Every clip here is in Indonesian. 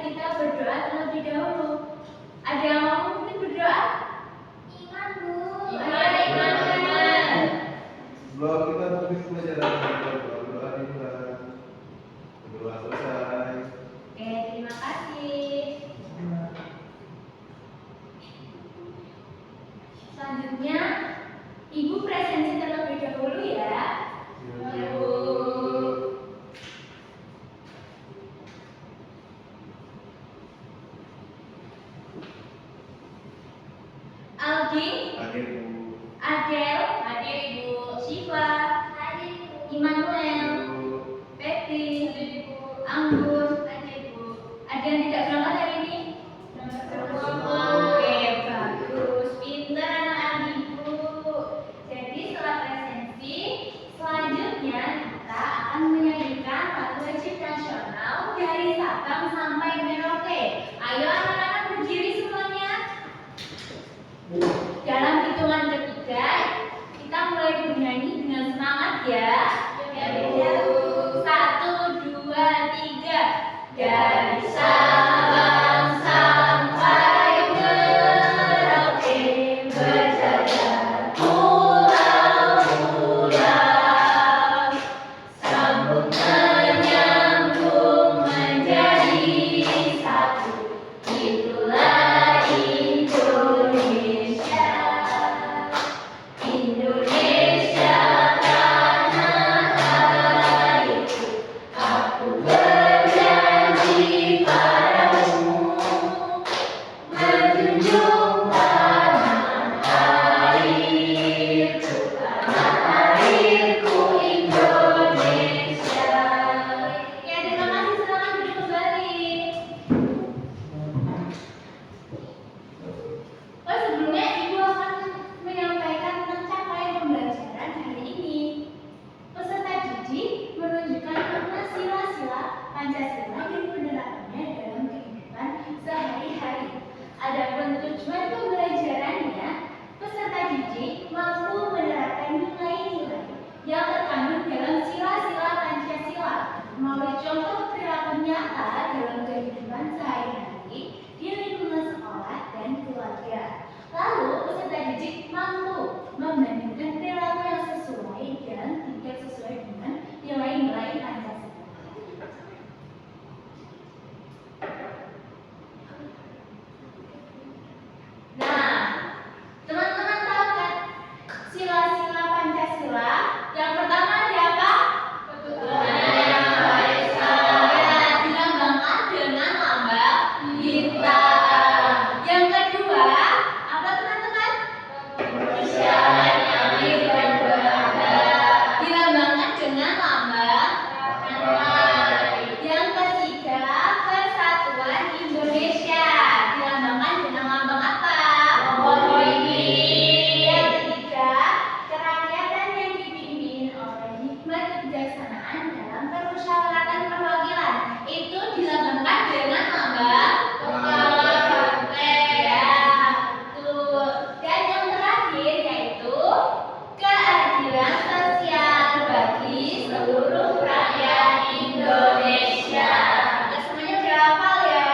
kita berdoa terlebih dahulu. Ada yang mau mungkin berdoa? Iman, Bu. Iman. Sebelum kita tulis pelajaran kita berdoa dimulai. Berdoa selesai. Oke, terima kasih. Selanjutnya, Ibu presensi terlebih dahulu ya. Ya, Bu. Aldi, Hadir, Bu. Adel, hadir Ibu. Syifa, Hadir, Bu. Immanuel, Bu. Betty, Anggun, hadir Bu. Ada yang tidak berangkat hari ini? Oke, bagus. Pintar anak Ibu. Jadi setelah presensi, selanjutnya kita akan menyanyikan lagu wajib nasional dari Sabang sampai Merauke. Ayo anak-anak berdiri semuanya. Dalam hitungan ketiga, kita mulai bernyanyi dengan semangat ya. Satu, dua, tiga. Dari Sabang sampai Merauke, berjalan pulau-pulau, sambung menyambung menjadi satu. Itulah Indonesia. Indonesia tanah airku, aku berjanji padamu, menjunjung tanah airku Indonesia. Ya, terima kasih, silakan duduk kembali. Oh, sebelumnya Ibu akan menyampaikan tentang capaian pembelajaran hari ini. Peserta didik menunjukkan makna sila-sila Pancasila dan penerapannya dalam kehidupan sehari-hari. Adapun tujuan pembelajarannya, peserta didik mampu menerapkan nilai-nilai yang terkandung dalam sila-sila Pancasila melalui contoh perilaku nyata dalam kehidupan sehari-hari di lingkungan sekolah dan keluarga. Lalu, peserta didik mampu membandingkan perilaku yang sesuai dan tidak sesuai dengan nilai-nilai Pancasila. Nah, teman-teman tahu kan sila-sila Pancasila? Yang pertama ada apa? Ketuhanan Yang Maha Esa. Ya, dilambangkan dengan lambang bintang. Yang kedua, apa teman-teman? Kemanusiaan yang adil dan beradab. Dilambangkan dengan lambang damai. Yang ketiga, persatuan Indonesia. Dilambangkan dengan lambang apa? Pohon ini. Yang ketiga, kerakyatan yang dipimpin oleh hikmat kebijaksanaan dalam permusyawaratan perwakilan. Itu dilambangkan dengan lambang kepala banteng. Ya, betul. Dan yang terakhir yaitu keadilan sosial bagi seluruh rakyat Indonesia. Kita semuanya udah hafal ya?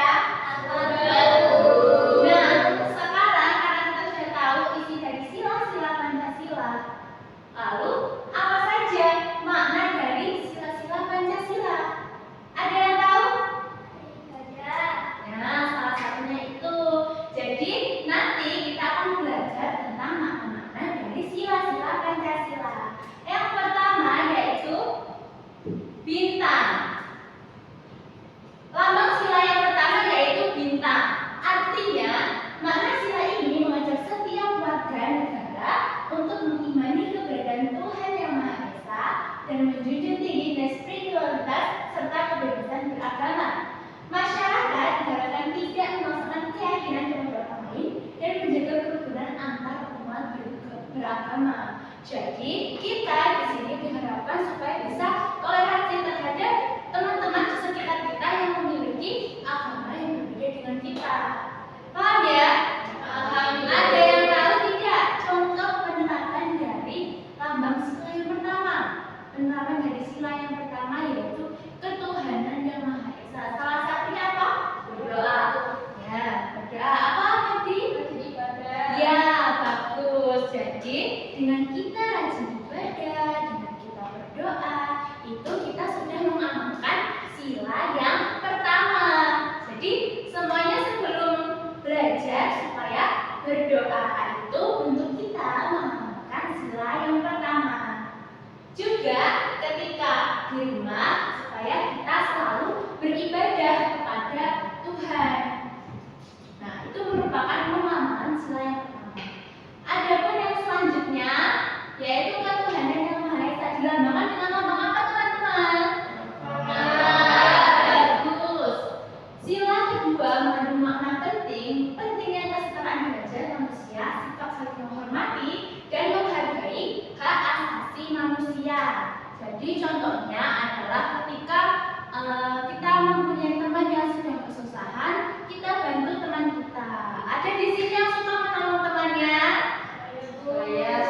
Betul. Nah, sekarang karena kita sudah tahu isi dari sila-sila Pancasila, lalu apa saja makna dari sila-sila Pancasila? Ada yang tahu? Ada. Nah, salah satunya itu. Jadi nanti kita akan belajar tentang makna-makna dari sila-sila Pancasila. Yang pertama yaitu bintang. Lambang sila yang pertama yaitu bintang. Artinya, makna sila ini mengajak setiap warga negara untuk mengimani keberadaan Tuhan Yang Maha Esa dan menjunjung tinggi nilai spiritualitas serta kebebasan beragama. Masyarakat diharapkan tidak memaksakan keyakinan kepada orang lain dan menjaga kerukunan antar umat beragama. Jadi, kita di sini diharapkan supaya bisa toleransi terhadap teman-teman di sekitar kita yang memiliki agama yang berbeda dengan kita. Paham ya? Paham. Ada yang tahu tidak contoh penerapan dari lambang sila yang pertama? Penerapan dari sila yang pertama yaitu ketuhanan Yang Maha Esa. Salah satunya apa? semuanya sebelum belajar supaya berdoa itu untuk kita mengamalkan sila yang pertama. Juga ketika di rumah supaya kita selalu beribadah kepada Tuhan. Nah, itu merupakan pemahaman sila yang pertama. Adapun yang selanjutnya yaitu ketuhanan yang Maha Esa dilambangkan dengan lambang apa teman-teman? Bagus. Sila kedua mengandung makna pentingnya kesetaraan derajat manusia, sifat saling menghormati dan menghargai hak asasi manusia. Jadi contohnya adalah ketika kita mempunyai teman yang sedang kesusahan, kita bantu teman kita. Ada di sini yang suka menolong temannya? Ya,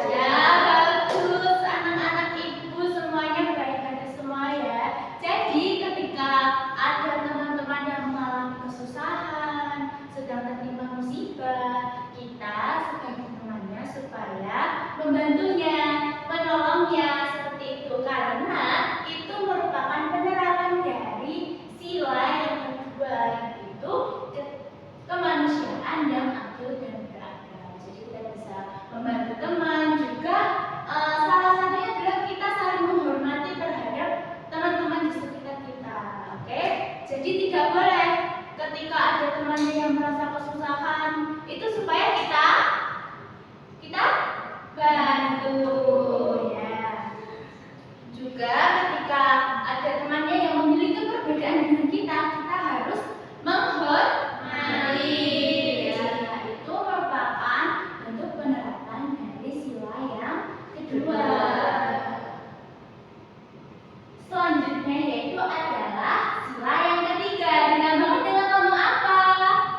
bagus. Anak-anak ibu semuanya baik hati semua ya. Jadi ketika ada teman-teman yang mengalami kesusahan, sedang tertimpa musibah, kita sebagai temannya supaya membantunya, menolongnya seperti itu, karena itu merupakan penerapan dari sila yang kedua, yaitu kemanusiaan yang adil dan beradab. Jadi kita bisa membantu teman juga. Salah satunya adalah kita saling menghormati terhadap teman-teman di sekitar kita. Oke, jadi tidak boleh ketika ada temannya yang merasa kesusahan itu supaya kita bantu ya. Juga ketika ada temannya yang memiliki perbedaan dengan kita harus menghormati ya. Itu merupakan bentuk penerapan dari sila yang kedua. Selanjutnya yaitu adalah sila yang ketiga, dinamakan dengan lambang apa?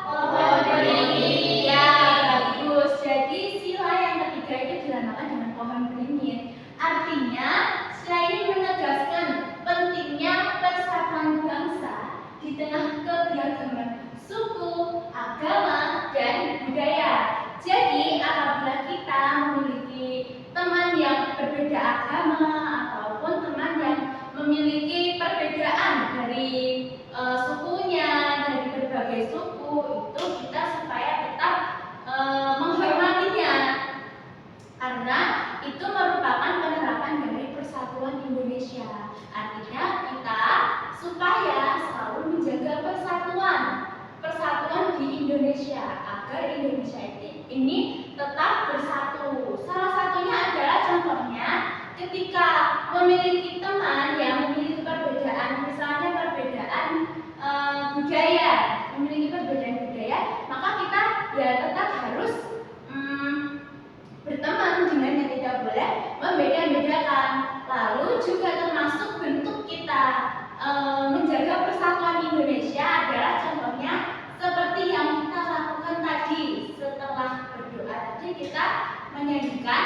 Pohon beringin. Ya, bagus. Jadi sila yang ketiga itu dinamakan dengan pohon beringin. Artinya sila ini menegaskan pentingnya persatuan bangsa di tengah keberagaman suku, agama, dan budaya. Jadi apabila kita memiliki teman yang berbeda agama ataupun teman yang memiliki perbedaan dari sukunya, dari berbagai suku, itu kita supaya tetap menghormatinya, karena itu merupakan penerapan dari persatuan Indonesia. Artinya kita supaya selalu menjaga persatuan di Indonesia agar Indonesia ini tetap bersatu. Salah satunya adalah contohnya ketika memiliki teman yang memiliki perbedaan, misalnya perbedaan budaya, maka kita ya tetap harus berteman dengan yang tidak boleh membeda-bedakan. Lalu juga termasuk bentuk kita menjaga persatuan Indonesia adalah contohnya seperti yang kita lakukan tadi. Setelah berdoa tadi kita menyanyikan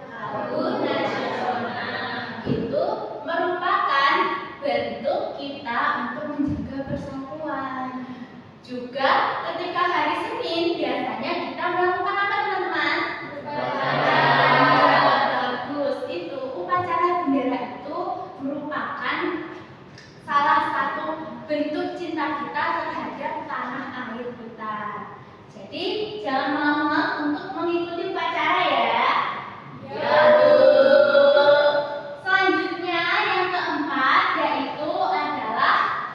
lagu nasional. Itu merupakan bentuk kita untuk menjaga persatuan. Juga ketika hari Senin biasanya kita melakukan apa teman-teman? Bagus. Itu upacara bendera itu merupakan salah satu bentuk cinta kita terhadap tanah air kita. Jadi jangan malas-malas untuk mengikuti upacara ya. Ya, Bu. Selanjutnya yang keempat yaitu adalah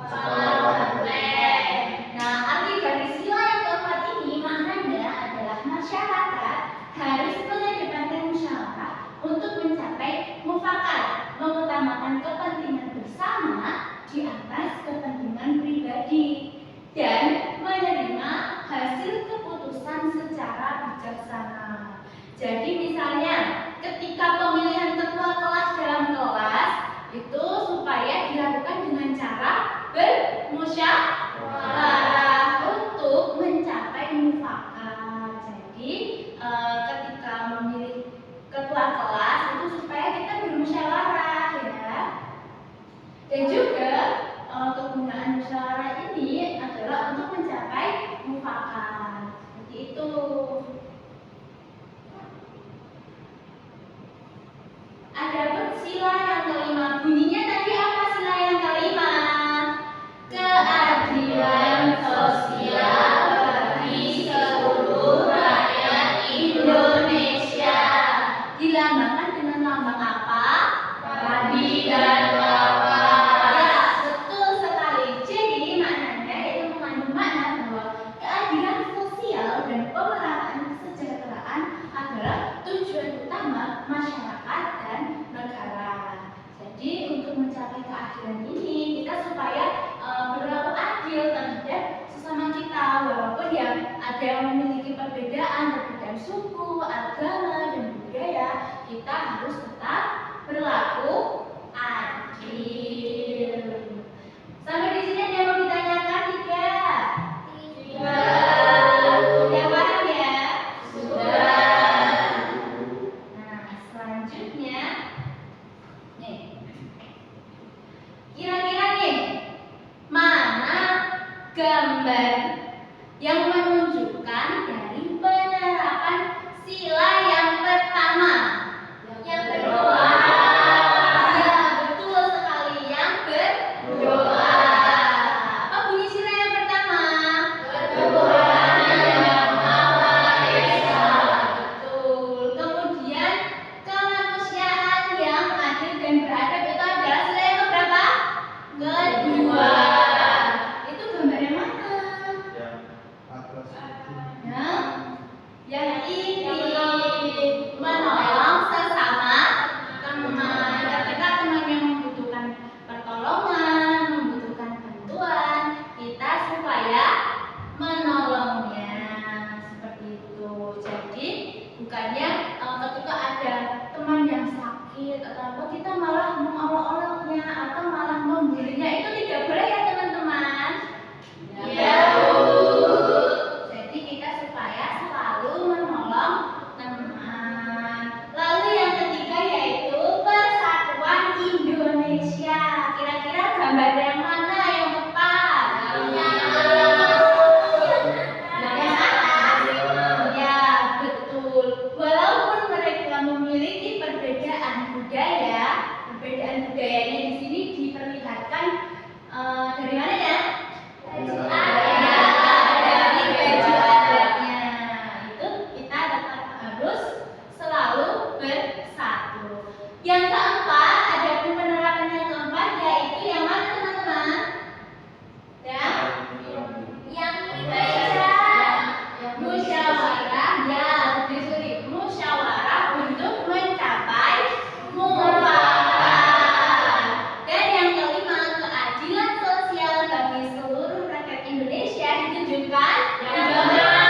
kepala banteng. Nah, arti dari sila yang keempat ini maknanya adalah masyarakat harus mengedepankan musyawarah untuk mencapai mufakat, mengutamakan kepentingan bersama di atas kepentingan pribadi dan menerima hasil keputusan secara bijaksana. Jadi misalnya ketika pemilihan ketua kelas dalam kelas itu supaya dilakukan dengan cara bermusyawarah untuk mencapai mufakat. Jadi ketika memilih ketua kelas itu supaya kita bermusyawarah ya. Dan juga kegunaan musyawarah ini adalah untuk mencapai mufakat. Seperti itu. Adapun sila yang kelima, bunyinya tadi apa sila yang kelima? Keadilan yang ada yang memiliki perbedaan suku, agama, dan budaya, kita harus tetap berlaku adil. Sampai di sini ada yang mau ditanyakan tidak? Sudah paham ya? Sudah. Nah, selanjutnya, nih, kira-kira nih, mana gambar yang menunjukkan dari penerapan sila yang pertama? Yang berdoa. Ya, betul sekali, yang berdoa. Apa bunyi sila yang pertama? Berdoa yang Maha Esa. Betul. Kemudian kemanusiaan yang adil dan beradab itu adalah sila yang keberapa? Kedua. Itu gambar yang mana? Yang atas itu. Yang ini menolong sesama teman. Ketika teman yang membutuhkan pertolongan, membutuhkan bantuan, kita supaya menolongnya seperti itu. Jadi bukannya ketika ada teman yang sakit atau apa kita malah mengolok-oloknya atau malah membulinya, itu tidak boleh ya teman-teman. Ya, jadi kita supaya selalu menolong teman. Lalu yang ketiga yaitu persatuan Indonesia. Kira-kira gambar yang mana yang tepat? Yang atas. Ya, betul. Walaupun mereka memiliki perbedaan budayanya di sini diperlihatkan dari mana ya? Dari baju adatnya. Itu kita tetap harus selalu bersatu. Yang keempat, ada penerapan yang keempat yaitu yang mana teman-teman? Ya? Yang musyawarah, ya, musyawarah untuk mencapai mufakat. Dan yang kelima, keadilan sosial bagi seluruh rakyat Indonesia ditunjukkan di gambar.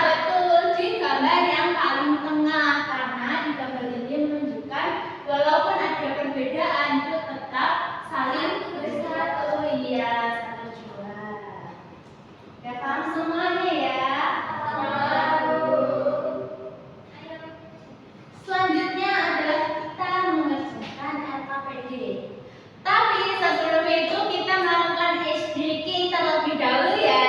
Betul, di gambar yang paling tengah, karena di gambar ini menunjukkan walaupun ada perbedaan itu tetap saling bersatu. Iya, satu jua. Ya, paham semuanya ya? Selanjutnya adalah kita mengerjakan LKPD. Tapi sebelum itu kita melakukan SDK terlebih dahulu ya.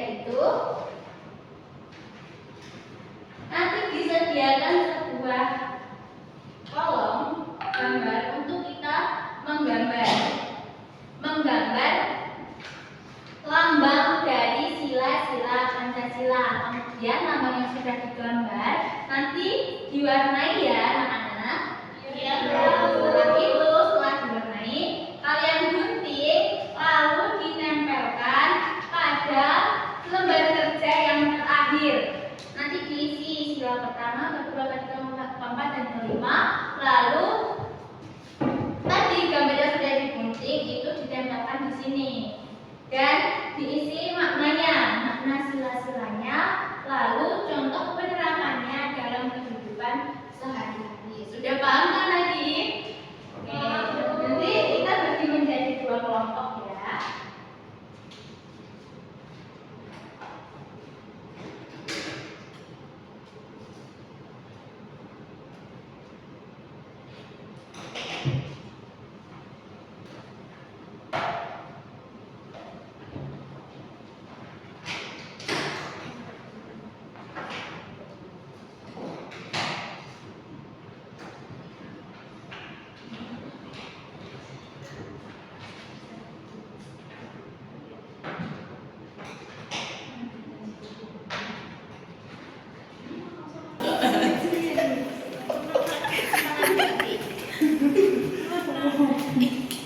yaitu nanti disediakan sebuah kolom gambar untuk kita menggambar lambang dari sila-sila Pancasila. Kemudian lambang yang sudah digambar nanti diwarnai ya anak-anak. Setelah diwarnai, kalian gunting lalu ditempelkan pada lembar kerja yang terakhir. Nanti diisi sila pertama, kedua, ketiga, keempat, dan kelima. Lalu tadi gambar yang sudah digunting itu ditempelkan di sini dan diisi maknanya, makna sila-silanya, lalu contoh penerapannya dalam kehidupan sehari-hari. Sudah paham kan lagi? Oke. Nanti kita bagi menjadi 2 kelompok ya.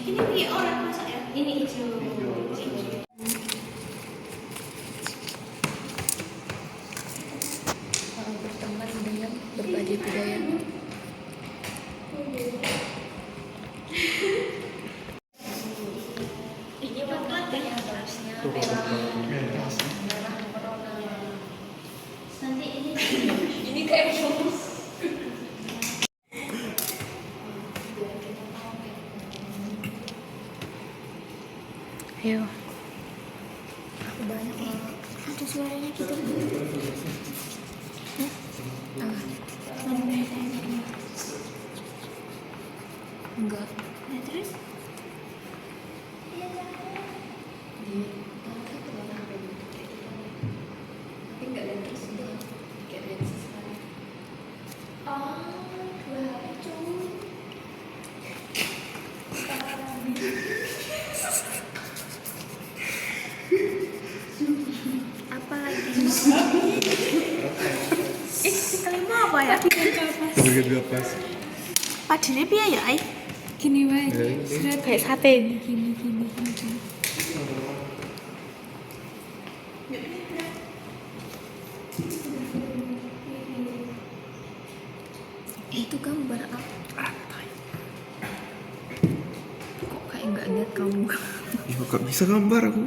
Ini orang masak ya? Ini hijau. Berteman dengan berbagai budaya. Ini bukan yang harusnya merah corona. Nanti Ini kayak Ayo. Aku banyak nih. Ada suaranya gitu. Enggak. Nah, terus? Tapi enggak ada terus udah kayak bensin sekali. Oh, 2 hari cuy. Apa lagi? Si kelima apa ya? Bagi 2 pas. Padine piye ya, Ai? Gini wae. Kayak sate. Gini. Itu gambar apa? Kok kayak nggak lihat kamu? Ya kok bisa gambar aku?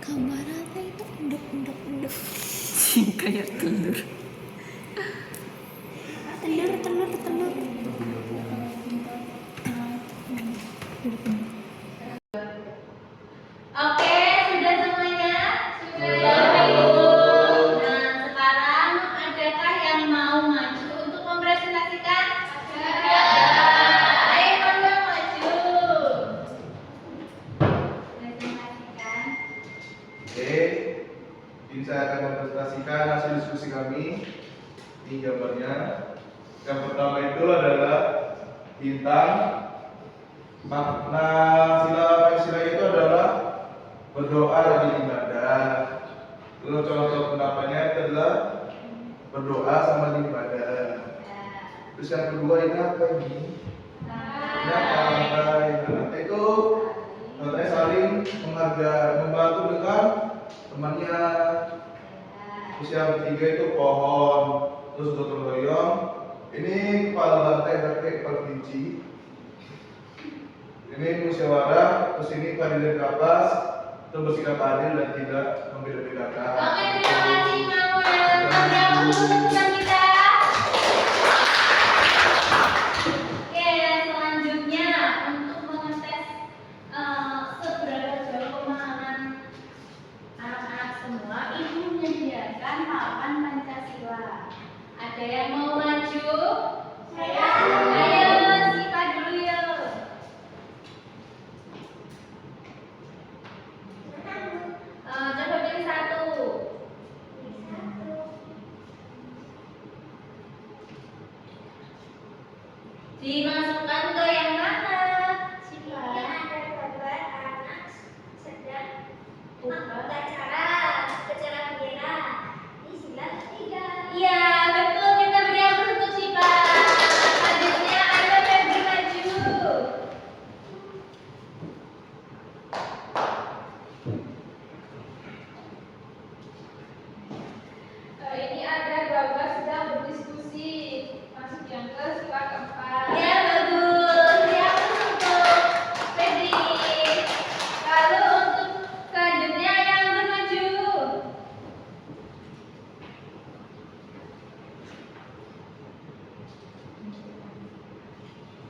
Gambar apa itu? Endok. Kayak telur. Telur. Oke, sudah semuanya? Sudah. Nah, sekarang adakah yang mau maju untuk mempresentasikan? Ada. Ayo monggo maju. Presentasikan. Oke, ini saya akan mempresentasikan hasil diskusi kami. Ini gambarnya. Yang pertama itu adalah bintang. Makna sila Pancasila itu adalah berdoa dan ibadah. Lalu contoh pendapannya itu adalah berdoa sama ibadah. Terus yang kedua ini apa ini? Ini apa? Nah, itu katanya saling menghargai, membantu dengan temannya. Terus yang ketiga itu pohon. Terus gotong royong. Ini kepala lantai pakai kepala kelinci. Ini musyawarah. Terus ini keadilan kapas. Itu bersikap adil dan tidak membeda-bedakan. Oke, terima kasih Manuel. Tanda untuk teman kita. Oke, dan selanjutnya untuk mengetes seberapa jauh pemahaman anak-anak semua, ibu menyediakan papan Pancasila. Ada yang mau maju? Ayo, Sika dulu yuk. Coba pilih satu. Dimasukkan ke yang mana? Sila. Ada gambar anak sedang Bukan. upacara bendera. Ini sila ketiga. Iya, betul. Kita beri aplaus untuk Siva. Selanjutnya ayo Febri maju. Ini ada gambar sedang berdiskusi. Masuk yang ke sila keempat. Ya, bagus. Beri aplaus untuk Febri. Lalu untuk selanjutnya yang maju.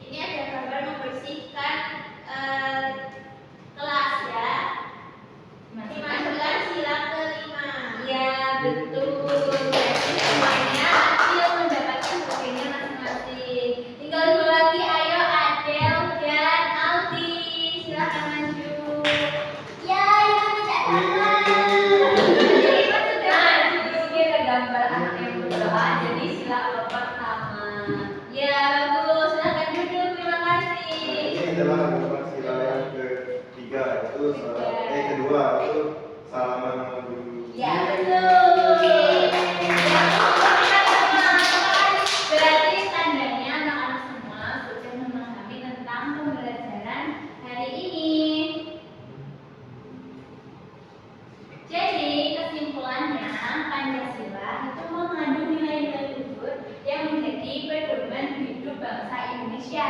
Ini ada gambar membersihkan kelas ya. Dimasukkan sila kelima. Ya betul. Jadi semuanya Acil mendapatkan bagiannya masing-masing. Tinggal dua lagi, ayo Adel dan Aldi. Silakan maju. Ya, yang tidak gambar. Jadi kan sudah maju. Di sini ada gambar anak yang berdoa. Jadi sila pertama. Ya bagus. Silakan duduk. Terima kasih. Ini adalah gambar sila yang ketiga, itu kedua itu salaman dulu. Ya betul. Berarti tandanya anak-anak semua sudah memahami tentang pembelajaran hari ini. Jadi kesimpulannya Pancasila itu mengandung nilai-nilai luhur yang menjadi pedoman hidup bangsa Indonesia.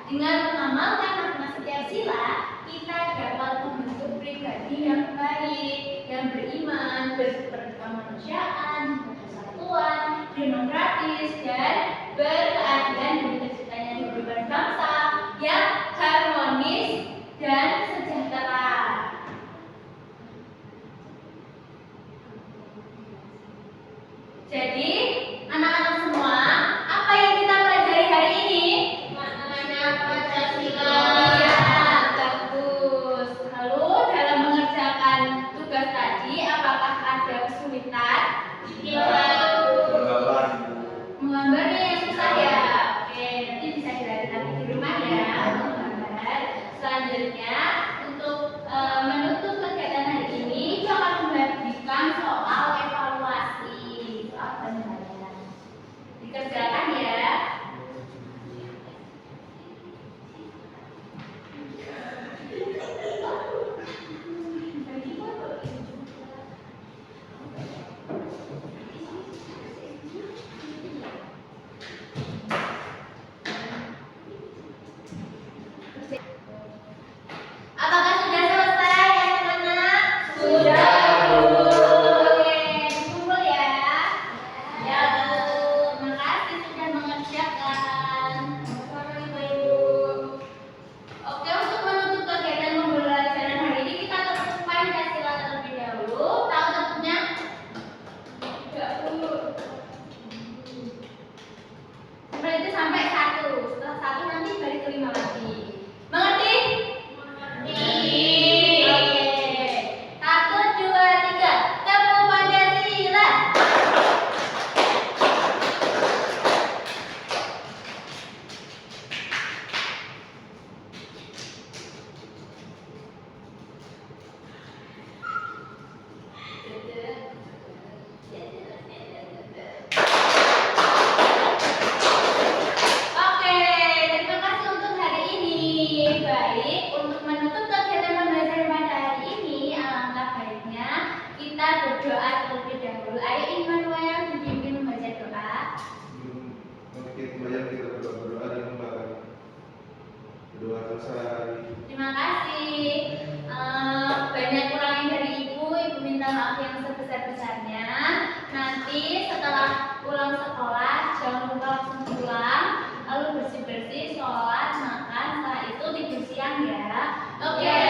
Dengan mengamalkan makna setiap sila, kita dapat membentuk pribadi yang baik, yang beriman, berkemanusiaan, persatuan, demokratis, dan berkeadilan demi terciptanya kehidupan bangsa yang harmonis dan sejahtera. Jadi, anak-anak semua, apa yang kita pelajari hari ini? Maknanya Pancasila. Iya, bagus. Lalu dalam mengerjakan tugas tadi, apakah ada kesulitan? Menggambar. Menggambarnya yang susah ya. Oke, nanti bisa dilatih lagi di rumah ya, menggambar. Selanjutnya, untuk menutup kegiatan hari ini, Ibu akan membagikan soal evaluasi, soal penilaian. Dikerjakan ya. Apakah sudah selesai anak-anak? Sudah, Bu. Oke, kumpul ya. Ya, Bu. Terima kasih sudah mengerjakan. Sama-sama, Ibu. Oke, untuk menutup kegiatan pembelajaran hari ini kita tetap Pancasila terlebih dahulu. Tahu tentunya? Tidak, Bu. Seperti itu sampai 1. Setelah 1 nanti balik ke 5 lagi. Mengerti? Oke. 1, 2, 3. Temu Pancasila. Oke, terima kasih untuk hari ini. Baik, untuk menutup kegiatan pembelajaran pada hari ini, alangkah baiknya kita berdoa terlebih dahulu. Ayo Immanuel dipimpin membaca doa. Mungkin banyak kita berdoa dan membahas berdoa selesai. Terima kasih. Banyak kurangnya dari Ibu minta maaf yang sebesar-besarnya. Nanti setelah pulang sekolah, jangan lupa langsung pulang, lalu bersih-bersih, sholat, makan, setelah itu tidur siang ya. Oke.